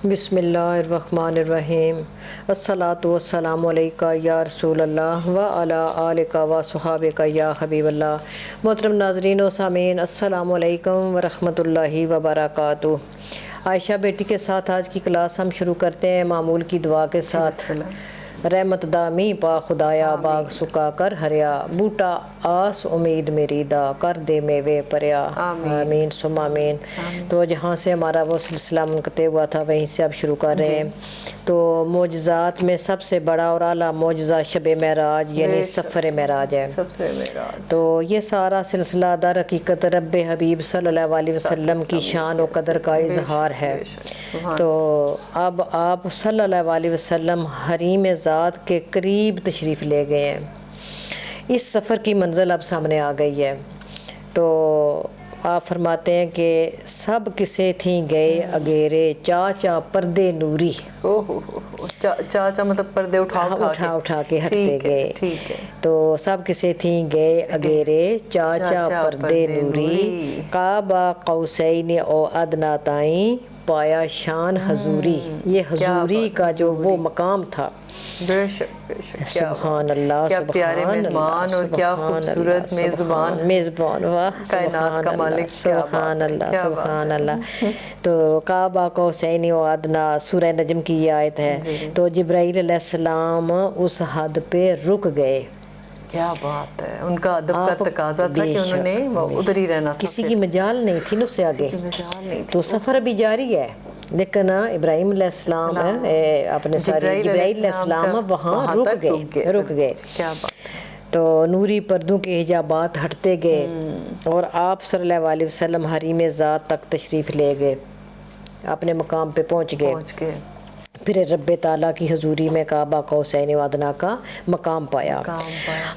بسم اللہ الرحمن الرحیم الصلاۃ والسلام علیکہ یا رسول اللہ وعلی آلک و صحابک یا حبیب اللہ۔ محترم ناظرین و سامعین، السلام علیکم ورحمۃ اللہ وبرکاتہ۔ عائشہ بیٹی کے ساتھ آج کی کلاس ہم شروع کرتے ہیں معمول کی دعا کے ساتھ۔ رحمت دامی پا خدایا باغ سکا کر ہریا، بوٹا آس امید میری دا کر دے میوے پریا، آمین ثم آمین۔ تو جہاں سے ہمارا وہ سلسلہ منقطع ہوا تھا وہیں سے اب شروع کر رہے ہیں۔ تو معجزات میں سب سے بڑا اور اعلیٰ معجزہ شب معراج یعنی سفر معراج ہے۔ تو یہ سارا سلسلہ در حقیقت رب حبیب صلی اللہ علیہ وسلم کی شان و قدر کا اظہار ہے۔ تو اب آپ صلی اللہ علیہ وسلم حریم ذات کے قریب تشریف لے گئے ہیں۔ اس سفر کی منزل اب سامنے آ گئی ہے۔ تو آپ فرماتے ہیں کہ سب کسے تھیں گئے اگیرے، چاچا پردے نوری۔ چاچا مطلب پردے اٹھا کے ہٹتے گئے۔ تو سب کسے تھیں گئے اگیرے، چاچا پردے نوری، کعبہ قوسین او ادنا تائیں پایا شان حضوری۔ یہ حضوری کا جو وہ مقام تھا، بے شک بے شک، سبحان اللہ، کیا پیارے مہمان اور کیا خوبصورت میزبان، واہ کائنات کا مالک، سبحان اللہ سبحان اللہ۔ تو کعبہ قوسین و ادنا سورہ نجم کی یہ آیت ہے۔ تو جبرائیل علیہ السلام اس حد پہ رک گئے۔ کیا بات ہے، ان کا ادب کا تقاضا تھا کہ انہوں نے ادھر ہی رہنا تھا، کسی کی مجال نہیں تھی نا اس سے آگے۔ تو سفر ابھی جاری ہے، لیکن ابراہیم علیہ السلام اپنے جبرائیل علیہ السلام وہاں رک گئے۔ کیا بات ہے۔ تو نوری پردوں کے حجابات ہٹتے گئے اور آپ صلی اللہ علیہ وسلم حریم ذات تک تشریف لے گئے، اپنے مقام پہ پہنچ گئے۔ پھر رب تعالیٰ کی حضوری میں کعبہ قوسین و ادنا کا مقام پایا۔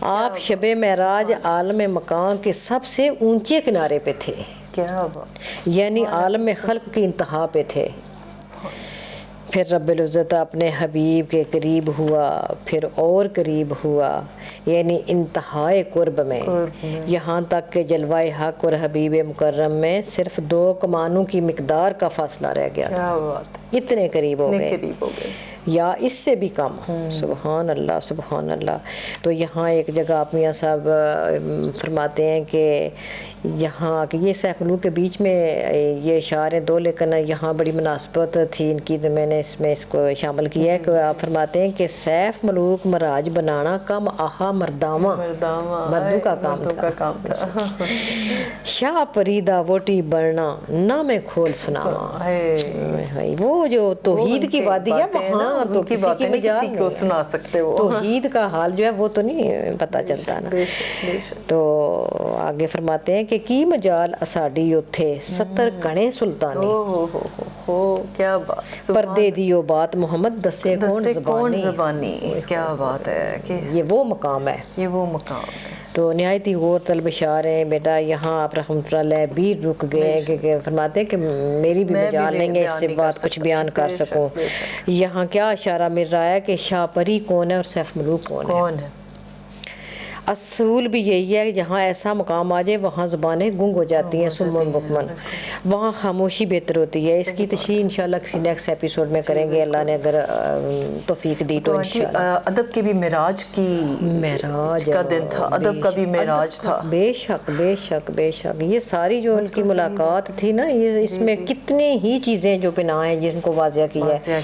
آپ شب معراج عالم مکان کے سب سے اونچے کنارے پہ تھے، کیا بات، یعنی عالم خلق کی انتہا پہ تھے۔ پھر رب العزت اپنے حبیب کے قریب ہوا، پھر اور قریب ہوا، یعنی انتہائے قرب میں، یہاں تک کہ جلوہ حق اور حبیب مکرم میں صرف 2 کمانوں کی مقدار کا فاصلہ رہ گیا تھا۔ اتنے قریب ہو گئے یا اس سے بھی کم۔ سبحان اللہ سبحان اللہ۔ تو یہاں ایک جگہ آپ میاں صاحب فرماتے ہیں کہ یہاں کہ یہ سیف ملوک کے بیچ میں یہ اشعار ہیں 2، لیکن یہاں بڑی مناسبت تھی ان کی، میں نے اس کو شامل کیا ہے کہ آپ فرماتے ہیں کہ سیف ملوک مراج بنانا کم آہا مردامہ، مردوں کا کام تھا۔ شاہ پریدہ ووٹی بڑھنا نہ میں کھول سناواں۔ وہ جو توحید کی وادی ہے وہاں تو کسی کی مجال نہیں سنا سکتے، وہ توحید کا حال جو ہے وہ تو نہیں پتہ چلتا نا۔ تو آگے فرماتے ہیں کہ کی مجال اساڈی اتھے 70 کنے سلطانی، کیا بات، پردے دیو بات محمد دسے کون زبانی۔ کیا بات ہے کہ یہ وہ مقام ہے، یہ وہ مقام ہے۔ تو نہایت ہی غور طلب اشعار ہیں بیٹا۔ یہاں آپ رحمۃ اللہ علیہ بھی رک گئے کہ فرماتے ہیں کہ میری بھی مجال نہیں ہے اس سے بات کچھ بیان کر سکوں۔ یہاں کیا اشارہ مل رہا ہے کہ شاہ پری کون ہے اور سیف ملوک کون ہے۔ اصول بھی یہی ہے کہ جہاں ایسا مقام آ جائے وہاں زبانیں گنگ ہو جاتی ہیں، سمن بکمن، وہاں خاموشی بہتر ہوتی ہے۔ اس کی تشریح انشاءاللہ کسی نیکسٹ ایپیسوڈ میں کریں گے، اللہ نے اگر توفیق دی تو انشاءاللہ۔ ادب کے بھی معراج کا دن تھا، ادب کا بھی معراج تھا۔ بے شک بے شک بے شک۔ یہ ساری جو ان کی ملاقات تھی نا، یہ اس میں کتنی ہی چیزیں جو بنا ہیں جن کو واضح کیا ہے۔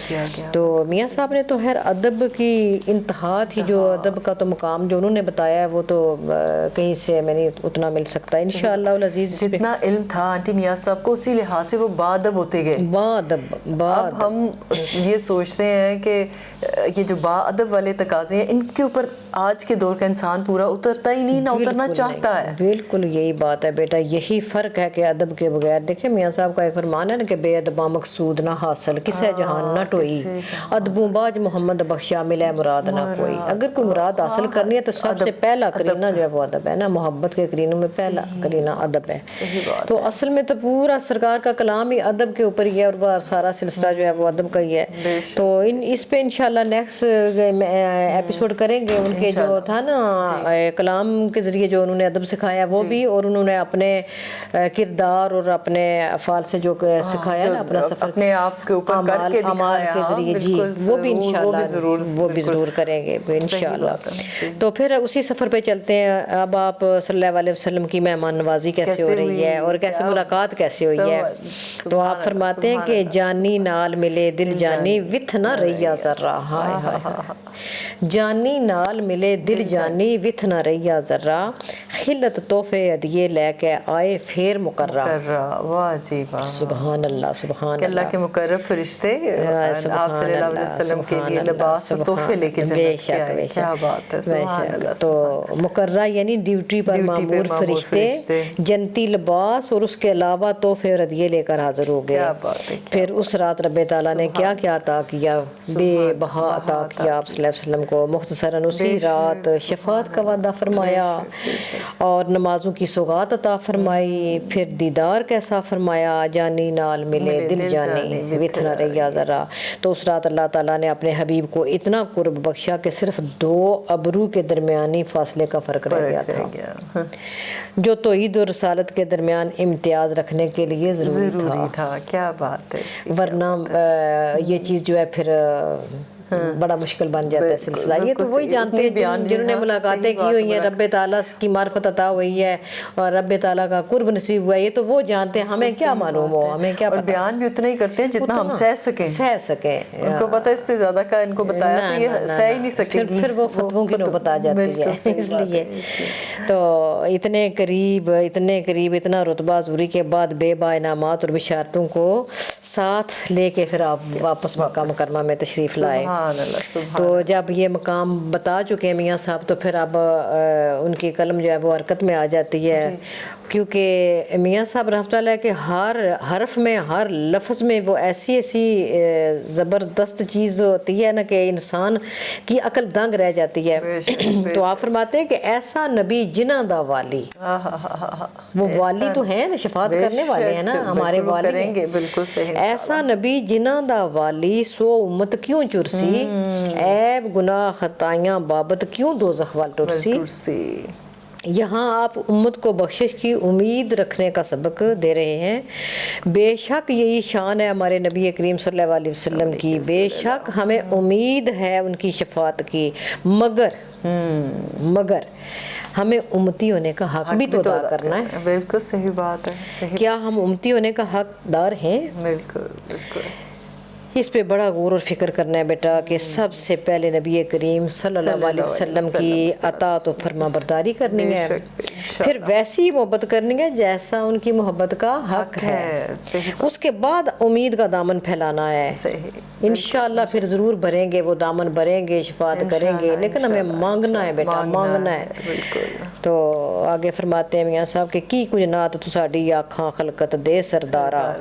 تو میاں صاحب نے تو خیر ادب کی انتہا تھی، جو ادب کا تو مقام جو انہوں نے بتایا وہ تو کہیں سے میں نہیں اتنا مل سکتا انشاءاللہ العزیز۔ جتنا علم تھا آنٹی میاں صاحب کو اسی لحاظ سے وہ باادب ہوتے گئے۔ اب ہم یہ سوچتے ہیں کہ یہ جو باادب والے تقاضے ہیں ان کے اوپر آج کے دور کا انسان پورا اترتا ہی نہیں، نہ اترنا چاہتا ہے۔ بالکل یہی بات ہے بیٹا، یہی فرق ہے کہ ادب کے بغیر، دیکھیں میاں صاحب کا ایک فرمان ہے نا کہ بے ادبا مقصود نہ حاصل، کسے جہان نہ ٹوئی، ادبوں باج محمد بخشا ملے مراد نہ کوئی۔ اگر کوئی مراد حاصل کرنی ہے تو سب سے پہلا کرینہ جو ہے وہ ادب ہے نا، محبت کے کرینوں میں پہلا کرینہ ادب ہے۔ تو اصل میں تو پورا سرکار کا کلام ہی ادب کے اوپر ہی ہے، اور وہ سارا سلسلہ جو ہے وہ ادب کا ہی ہے۔ تو اس پہ انشاءاللہ نیکسٹ ایپیسوڈ کریں گے ان کہ جو تھا نا کلام کے ذریعے جو انہوں نے ادب سکھایا وہ بھی، اور انہوں نے اپنے کردار اور اپنے افعال سے جو سکھایا نا اپنا سفر اپنے آپ کے اوپر کر کے اعمال کے ذریعے، جی وہ بھی انشاءاللہ وہ بھی ضرور کریں گے انشاءاللہ. تو پھر اسی سفر پہ چلتے ہیں. اب آپ صلی اللہ علیہ وسلم کی مہمان نوازی کیسے ہو رہی ہے اور کیسے ملاقات کیسے ہوئی ہے. تو آپ فرماتے ہیں کہ جانی نال ملے دل جانی وتھ نہ رہیا ذرہ. ہائے ہائے جانی نال ملے دل جانی وتھ نہ رہیا ذرہ. خلت تحفے ہدیے لے کے آئے پھر مقررہ. واہ جی واہ، سبحان اللہ سبحان اللہ. اللہ کے مقرب فرشتے آپ صلی اللہ علیہ وسلم کے لیے لباس اور تحفے لے کے جنت کے آئے. کیا بات ہے، سبحان اللہ. تو مقررہ یعنی ڈیوٹی پر مامور فرشتے جنتی لباس اور اس کے علاوہ تحفے اور ہدیے لے کر حاضر ہو گئے. پھر اس رات رب تعالیٰ نے کیا کیا عطا کیا، بے بہا عطا کیا آپ صلی اللہ علیہ وسلم کو. مختصراً اسی رات شفاعت کا وعدہ فرمایا اور نمازوں کی سوغات عطا فرمائی. پھر دیدار کیسا فرمایا، جانی نال ملے دل جانی وتھ نہ رہیا ذرا. تو اس رات اللہ تعالیٰ نے اپنے حبیب کو اتنا قرب بخشا کہ صرف 2 ابرو کے درمیانی فاصلے کا فرق رہ گیا تھا، جو توحید اور رسالت کے درمیان امتیاز رکھنے کے لیے ضروری تھا. کیا بات ہے. ورنہ یہ چیز جو ہے پھر بڑا مشکل بن جاتا ہے سلسلہ. یہ تو وہی جانتے ہیں جنہوں نے ملاقاتیں کی ہوئی ہیں، رب تعالیٰ کی معرفت عطا ہوئی ہے اور رب تعالیٰ کا قرب نصیب ہوا ہے. یہ تو وہ جانتے ہیں، ہمیں کیا معلوم ہو، ہمیں کیا پتہ. اور بیان بھی اتنا ہی کرتے ہیں جتنا ہم سہ سکیں. ان کو پتہ اس سے زیادہ کا ان کو بتایا تو یہ سہ ہی نہیں سکیں. پھر وہ فتووں کی نوبت آ جاتی ہے. اس لیے تو اتنے قریب اتنا رتبہ حضوری کے بعد بے با انعامات اور بشارتوں کو ساتھ لے کے پھر آپ واپس مکہ مکرمہ میں تشریف لائے. تو جب یہ مقام بتا چکے ہیں میاں صاحب تو پھر اب ان کی قلم جو ہے وہ حرکت میں آ جاتی ہے. کیونکہ میاں صاحب رحمۃ اللہ کہ ہر حرف میں ہر لفظ میں وہ ایسی زبردست چیز ہوتی ہے نا کہ انسان کی عقل دنگ رہ جاتی ہے. تو آپ فرماتے ہیں کہ ایسا نبی جنہ دا والی، وہ والی تو ہیں نا، شفاعت کرنے والے ہیں نا ہمارے والی. بالکل صحیح. ایسا نبی جنہ دا والی سو امت کیوں چرسی، عیب گناہ خطائیاں بابت کیوں دوزخ وال ٹرسی. یہاں آپ امت کو بخشش کی امید رکھنے کا سبق دے رہے ہیں. بے شک یہی شان ہے ہمارے نبی کریم صلی اللہ علیہ وسلم کی، بے شک ہمیں امید ہے ان کی شفاعت کی، مگر ہمیں امتی ہونے کا حق بھی تو ادا کرنا ہے. بالکل صحیح بات ہے. کیا ہم امتی ہونے کا حقدار ہیں؟ بالکل. اس پہ بڑا غور اور فکر کرنا ہے بیٹا کہ سب سے پہلے نبی کریم صلی اللہ علیہ وسلم کی اطاعت و فرما برداری کرنی ہے، پھر ویسی محبت کرنی ہے جیسا ان کی محبت کا حق ہے. اس کے بعد امید کا دامن پھیلانا ہے. انشاءاللہ پھر ضرور بھریں گے، وہ دامن بھریں گے، شفاعت کریں گے، لیکن ہمیں مانگنا ہے بیٹا، مانگنا ہے. تو آگے فرماتے ہیں میاں صاحب کہ کی کچھ نات تو ساڈی آکھاں خلقت دے سردارا،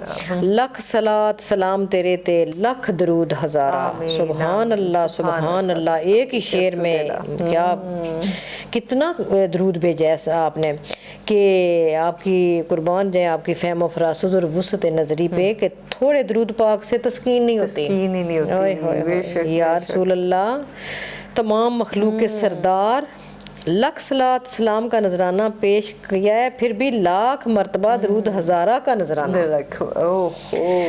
لکھ صلاۃ سلام تیرے تے لکھ درود ہزارہ. سبحان اللہ سبحان اللہ. ایک ہی شعر میں کیا کتنا درود بھیجا ہے آپ نے کہ آپ کی قربان جائیں آپ کی فہم و فراست اور وسعت نظری پہ کہ تھوڑے درود پاک سے تسکین نہیں ہوتی. یا رسول اللہ، تمام مخلوق کے سردار، لکھ صلاۃ سلام کا نذرانہ پیش کیا ہے، پھر بھی لاکھ مرتبہ درود ہزارہ کا نذرانہ.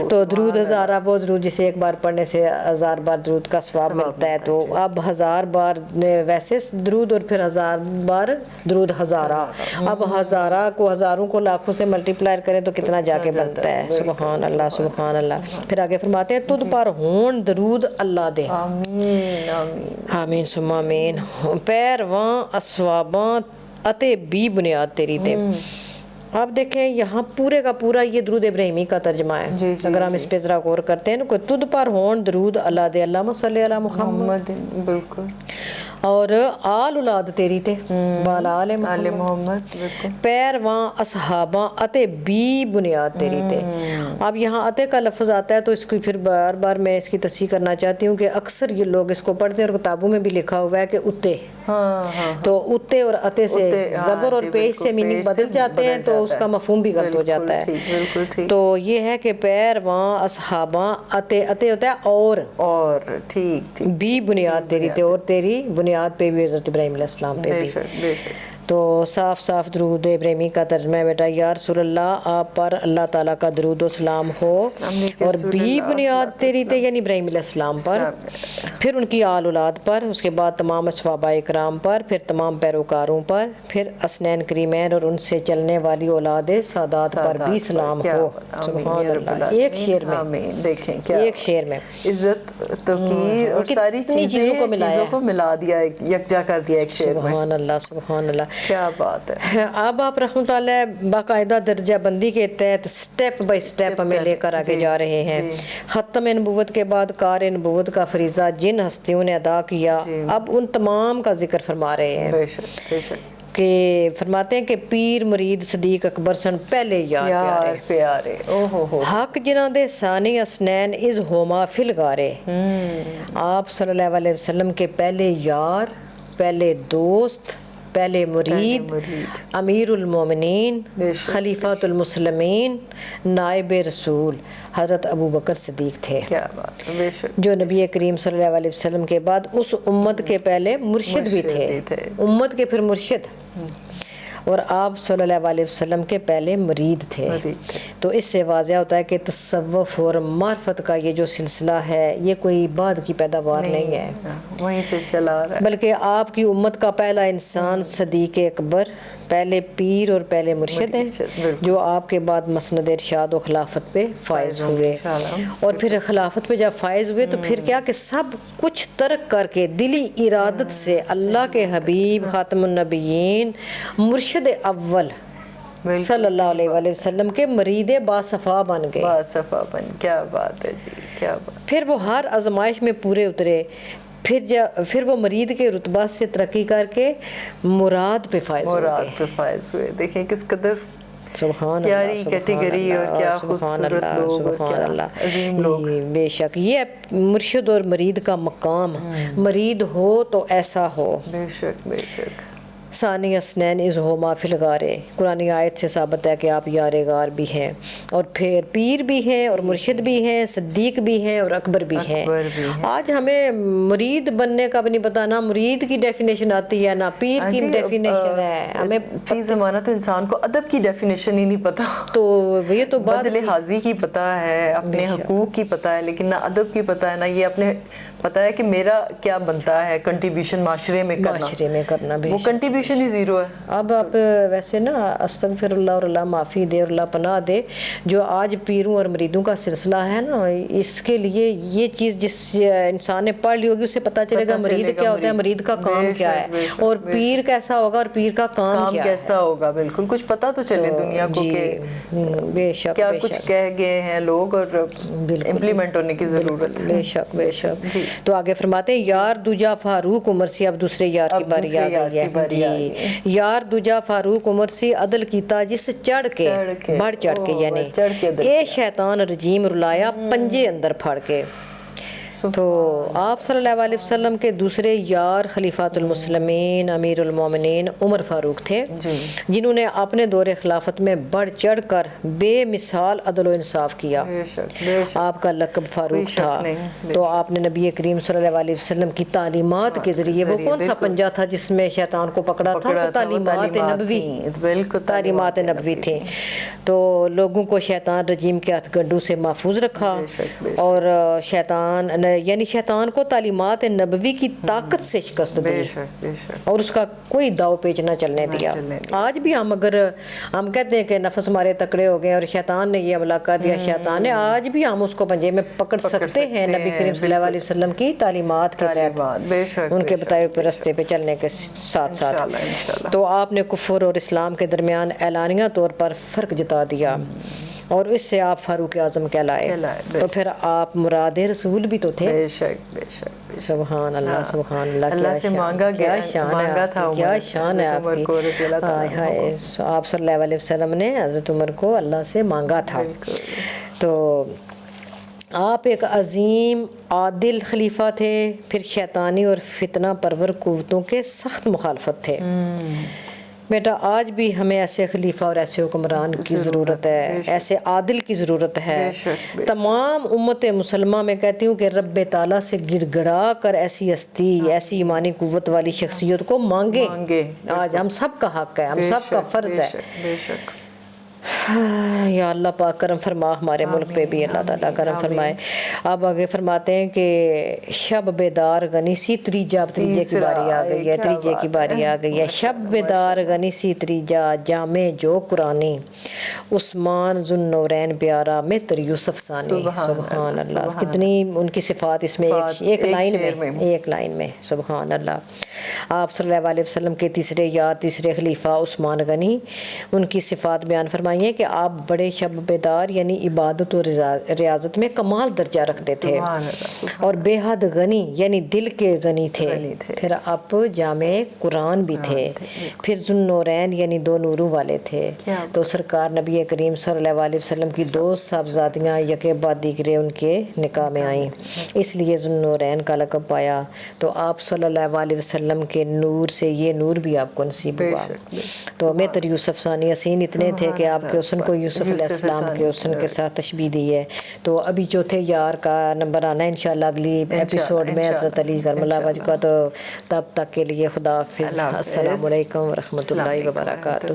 تو درود ہزارہ وہ درود جسے ایک بار پڑھنے سے 1000 بار درود کا ثواب ملتا ہے. تو اب 1000 بار ویسے درود اور پھر 1000 بار درود ہزارہ. اب ہزارہ کو ہزاروں کو لاکھوں سے ملٹیپلائر کریں تو کتنا جا کے بنتا ہے. سبحان اللہ سبحان اللہ. پھر آگے فرماتے ہیں تجھ پر ہون درود اللہ دے. آمین ثم آمین. پیرواں اسواباں اتے بھی بنیاد تیری تے. آپ دیکھیں یہاں پورے کا پورا یہ درود ابراہیمی کا ترجمہ ہے. اگر ہم اس پہ ذرا غور کرتے ہیں نا کہ تجھ پر ہون درود اللہ دے، اللہم صلی علی محمد. بالکل. اور آل اولاد تیری تے بالا آل محمد. پیرواں اصحاباں اتے بھی بنیاد تیری تے. اب یہاں اتے کا لفظ آتا ہے تو اس کو پھر بار بار میں اس کی تصحیح کرنا چاہتی ہوں کہ اکثر یہ لوگ اس کو پڑھتے ہیں اور کتابوں میں بھی لکھا ہوا ہے کہ اتے. تو اتے اور اتے سے زبر اور پیش سے میننگ بدل جاتے ہیں تو اس کا مفہوم بھی غلط ہو جاتا ہے. تو یہ ہے کہ پیرواں اصحاباں اتے ہوتا ہے اور ٹھیک بھی بنیاد تیری تے، اور تیری بنیاد بنیاد پہ بھی حضرت ابراہیم علیہ السلام پہ بے بھی. شک بے شک. تو صاف صاف درود ابراہیمی کا ترجمہ ہے بیٹا, یا رسول اللہ آپ پر اللہ تعالیٰ کا درود و سلام ہو, اور بھی بنیاد تیری تھے یعنی ابراہیم علیہ السلام پر, پھر ان کی آل اولاد پر, اس کے بعد تمام صحابہ کرام پر, پھر تمام پیروکاروں پر, پھر اسنین کریمین اور ان سے چلنے والی اولاد سادات پر بھی سلام ہو. سبحان اللہ. ایک شعر میں دیکھیں کیا ایک شعر میں عزت توقیر اور ساری چیزوں کو ملا دیا, یکجا کر دیا ایک شعر میں. سبحان اللہ سبحان اللہ. کیا بات ہے. اب آپ رحمۃ اللہ باقاعدہ درجہ بندی کے تحت سٹیپ بائی سٹیپ ہمیں لے کر آگے جا رہے ہیں. ختم نبوت کے بعد کار نبوت کا فریضہ جن ہستیوں نے ادا کیا, اب ان تمام کا ذکر فرما رہے ہیں. بے شک بے شک. کہ فرماتے ہیں کہ پیر مرید صدیق اکبر سن پہلے یار پیارے حق جنہ دے ثانی اسنین از ہوما فل گارے. آپ صلی اللہ علیہ وسلم کے پہلے یار, پہلے دوست, پہلے مرید, امیر المومنین, خلیفۃ المسلمین, نائب رسول حضرت ابو بکر صدیق تھے. کیا بات ہے. بے شک. جو نبی کریم صلی اللہ علیہ وسلم کے بعد اس امت کے پہلے مرشد بھی تھے, امت کے پھر مرشد, اور آپ صلی اللہ علیہ وسلم کے پہلے مرید تھے. تو اس سے واضح ہوتا ہے کہ تصوف اور معرفت کا یہ جو سلسلہ ہے یہ کوئی بعد کی پیداوار نہیں ہے, وہیں سے چلا رہا ہے, بلکہ آپ کی امت کا پہلا انسان صدیق اکبر پہلے پیر اور پہلے مرشد ہیں, جو آپ کے بعد مسند ارشاد و خلافت پہ فائز ہوئے. اور پھر خلافت پہ جب فائز ہوئے تو پھر کیا کہ سب کچھ ترک کر کے دلی ارادت سے اللہ کے حبیب خاتم النبیین مرشد اول صلی اللہ علیہ وآلہ وسلم کے مرید باصفا بن گئے. باصفا بن. کیا بات ہے جی, کیا بات. پھر وہ ہر آزمائش میں پورے اترے, پھر وہ مرید کے رتبہ سے ترقی کر کے مراد پہ فائز ہوئے. دیکھیں کس قدر سبحان پیاری کیٹیگری اور کیا خوبصورت لوگ اور کیا عظیم لوگ. بے شک یہ مرشد اور مرید کا مقام, مرید ہو تو ایسا ہو. بے شک بے شک. ثانی اسنین از ہو ما فی الغارے, قرآن آیت سے ثابت ہے کہ آپ یار غار بھی ہیں, اور پھر پیر بھی ہیں, اور مرشد بھی ہیں, صدیق بھی ہیں, اور اکبر بھی ہیں. آج ہمیں مرید بننے کا بھی نہیں پتا, نہ مرید کی ڈیفینیشن آتی ہے نہ پیر کی ڈیفینیشن ہے. ہمیں فی زمانہ تو انسان کو ادب کی ڈیفینیشن ہی نہیں پتا. تو یہ تو بات بدل حاضی کی پتا ہے, اپنے حقوق کی پتا ہے, لیکن نہ ادب کی پتا ہے, نہ یہ اپنے پتا ہے کہ میرا کیا بنتا ہے کنٹریبیوشن معاشرے میں کرنا. وہ کنٹریبیوشن ہی زیرو ہے. اب آپ ویسے نا استغفر اللہ اور اللہ معافی دے اور اللہ پناہ دے, جو آج پیروں اور مریدوں کا سلسلہ ہے نا, اس کے لیے یہ چیز جس انسان نے پڑھ لی ہوگی اسے پتہ چلے گا مرید کیا ہوتا ہے, مرید کا کام کیا ہے, اور پیر کیسا ہوگا, اور پیر کا کام کیسا ہوگا. بالکل کچھ پتہ تو چلے دنیا کو کہ بے شک کیا کچھ کہہ گئے ہیں لوگ, اور امپلیمنٹ ہونے کی ضرورت ہے. بے شک بے شک. تو آگے فرماتے ہیں یار دوجا فاروق عمر سے, اب دوسرے یار کی باری آ گئی ہے. یار دوجا فاروق عمر سے عدل کیتا جس چڑھ کے بڑھ چڑھ کے, یعنی اے شیطان رجیم رلایا پنجے اندر پھڑ کے. تو آپ صلی اللہ علیہ وسلم کے دوسرے یار خلیفۃ المسلمین امیر المومنین عمر فاروق تھے, جنہوں نے اپنے دور خلافت میں بڑھ چڑھ کر بے مثال عدل و انصاف کیا. آپ کا لقب فاروق تھا, تو آپ نے نبی کریم صلی اللہ علیہ وسلم کی تعلیمات کے ذریعے, وہ کون سا پنجہ تھا جس میں شیطان کو پکڑا تھا, وہ تعلیمات نبوی تھیں, تو لوگوں کو شیطان رجیم کے ہتھ گنڈوں سے محفوظ رکھا, اور یعنی شیطان کو تعلیمات نبوی کی طاقت سے شکست دی, اور اس کا کوئی داؤ پیچ نہ چلنے دیا. آج بھی ہم کہتے ہیں کہ نفس ہمارے تکڑے ہو گئے اور شیطان نے یہ حملہ کر دیا, شیطان نے, آج بھی ہم اس کو پنجے میں پکڑ سکتے ہیں نبی کریم صلی اللہ علیہ وسلم کی تعلیمات کے تحت, ان کے بتائے ہوئے راستے پہ چلنے کے ساتھ ساتھ. تو آپ نے کفر اور اسلام کے درمیان اعلانیہ طور پر فرق جتا دیا, اور اس سے آپ فاروق اعظم کہلائے. تو پھر آپ مراد رسول بھی تو تھے. بے شک بے شک. سبحان اللہ سبحان اللہ. اللہ سے مانگا کیا شان ہے, کیا شان ہے آپ کی. آپ صلی اللہ علیہ وسلم نے حضرت عمر کو اللہ سے مانگا تھا. تو آپ ایک عظیم عادل خلیفہ تھے, پھر شیطانی اور فتنہ پرور قوتوں کے سخت مخالفت تھے. بیٹا آج بھی ہمیں ایسے خلیفہ اور ایسے حکمران کی ضرورت ہے، ایسے عادل کی ضرورت ہے۔ تمام امت مسلمہ میں کہتی ہوں کہ رب تعالیٰ سے گڑ گڑا کر ایسی ہستی، ایسی ایمانی قوت والی شخصیت کو مانگیں۔ آج ہم سب کا حق ہے، ہم سب کا فرض ہے۔ بے شک یا اللہ پاک کرم فرما، ہمارے ملک پہ بھی اللہ تعالیٰ کرم فرمائے۔ اب آگے فرماتے ہیں کہ شب بیدار غنی سی تریجا، اب تریجے کی باری آ گئی ہے، تریجے کی باری آ گئی ہے۔ شب بیدار غنی سی تریجا، جامع جو قرآنی، عثمان ذو النورین پیارا متر یوسف ثانی۔ سبحان اللہ، کتنی ان کی صفات اس میں ایک لائن میں، سبحان اللہ۔ آپ صلی اللہ علیہ وسلم کے تیسرے یار، تیسرے خلیفہ عثمان غنی، ان کی صفات بیان فرمائی ہیں کہ آپ بڑے شب بیدار یعنی عبادت و ریاضت میں کمال درجہ رکھتے تھے، اور بے حد غنی یعنی دل کے غنی تھے، پھر آپ جامع قرآن بھی تھے، پھر ذو النورین یعنی دو نوروں والے تھے۔ تو سرکار نبی کریم صلی اللہ علیہ وسلم کی دو صاحبزادیاں یکے بعد دیگرے ان کے نکاح میں آئیں، اس لیے ذو النورین کا لقب پایا۔ تو آپ صلی اللہ علیہ وسلم کے نور سے یہ نور بھی آپ کو نصیب ہوا۔ تو متر یوسف ثانی، حسین اتنے تھے کہ آپ کے حسن کو یوسف علیہ السلام کے حسن کے ساتھ تشبیہ دی ہے۔ تو ابھی چوتھے یار کا نمبر آنا ہے انشاءاللہ اگلی ایپیسوڈ میں حضرت علی کرم اللہ وجہ کا۔ تو تب تک کے لیے خدا حافظ، السلام علیکم ورحمۃ اللہ وبرکاتہ۔